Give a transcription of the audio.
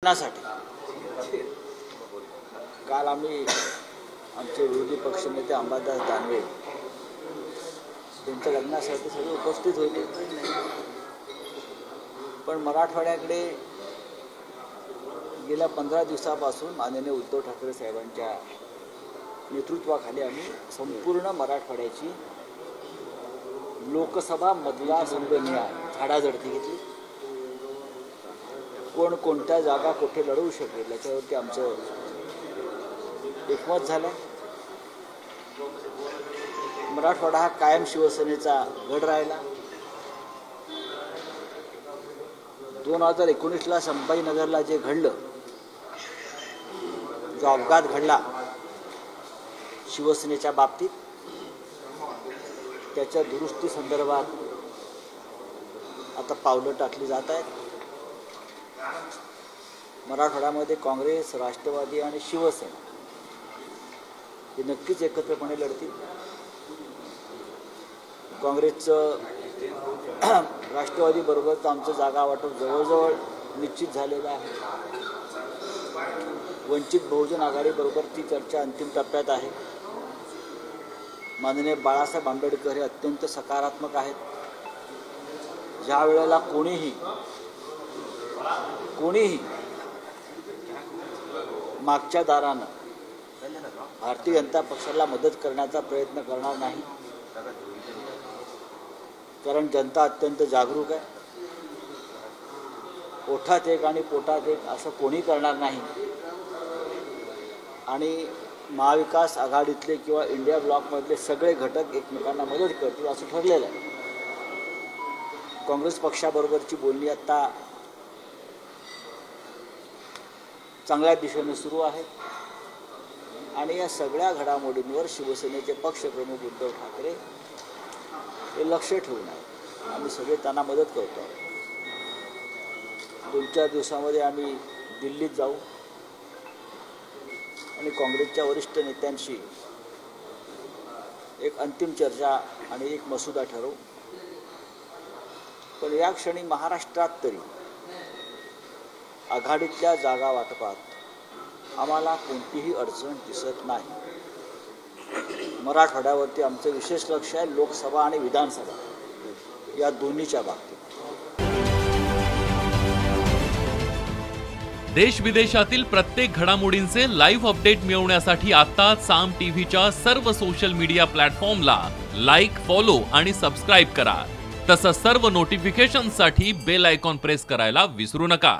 लग्नासाठी काल आम्ही आमचे विरोधी पक्षनेते अंबादास दानवे त्यांच्या लग्नासाठी सगळे उपस्थित होते, पण मराठवाड्याकडे गेल्या 15 दिवसापासून माननीय उद्धव ठाकरे साहेबांच्या नेतृत्वाखाली आम्ही संपूर्ण मराठवाड्याची लोकसभा मतदारसंघ झाडाझडती घेतली. कोण कोणत्या जागा कुठे लढवू शकेल याच्यावरती आमचं एकमत झालं. मराठवाडा हा कायम शिवसेनेचा गड राहिला. 2019ला संभाजीनगरला जे घडलं, जो अपघात घडला शिवसेनेच्या बाबतीत, त्याच्या दुरुस्ती संदर्भात आता पावलं टाकली जात आहेत. मराठवाड्यामध्ये काँग्रेस, राष्ट्रवादी आणि शिवसेना हे नक्कीच एकत्रपणे लढतील. काँग्रेसचं राष्ट्रवादीबरोबरचं आमचं जागा वाटप जवळजवळ निश्चित झालेलं आहे. वंचित बहुजन आघाडीबरोबर ती चर्चा अंतिम टप्प्यात आहे. माननीय बाळासाहेब आंबेडकर हे अत्यंत सकारात्मक आहेत. ज्या वेळेला कोणीही मागच्या दारानं भारतीय जनता पक्षाला मदत करण्याचा प्रयत्न करणार नाही, कारण जनता अत्यंत जागरूक आहे. ओठात एक आणि पोटात एक असं कोणी करणार नाही. आणि महाविकास आघाडीतले किंवा इंडिया ब्लॉकमधले सगळे घटक एकमेकांना मदत करतील असं ठरलेलं आहे. काँग्रेस पक्षाबरोबरची बोलणी आता चांगल्या दिशेने सुरू आहे आणि या सगळ्या घडामोडींवर शिवसेनेचे पक्षप्रमुख उद्धव ठाकरे हे लक्ष ठेवून आहेत. आम्ही सगळे त्यांना मदत करतो. 2-4 दिवसामध्ये आम्ही दिल्लीत जाऊ आणि काँग्रेसच्या वरिष्ठ नेत्यांशी एक अंतिम चर्चा आणि एक मसुदा ठरवू. पण या क्षणी महाराष्ट्रात तरी आघाडीतल्या जागा वाटपात आम्हाला कोणतीही अडचण दिसत नाही. मराठवाड्यावरती आमचं विशेष लक्ष आहे, लोकसभा आणि विधानसभा या दोन्हीच्या बाबतीत. देश विदेशातील प्रत्येक घडामोडींचे लाईव्ह अपडेट मिळवण्यासाठी आता साम टीव्हीच्या सर्व सोशल मीडिया प्लॅटफॉर्मला लाईक, फॉलो आणि सबस्क्राईब करा. तसंच सर्व नोटिफिकेशनसाठी बेल आयकॉन प्रेस करायला विसरू नका.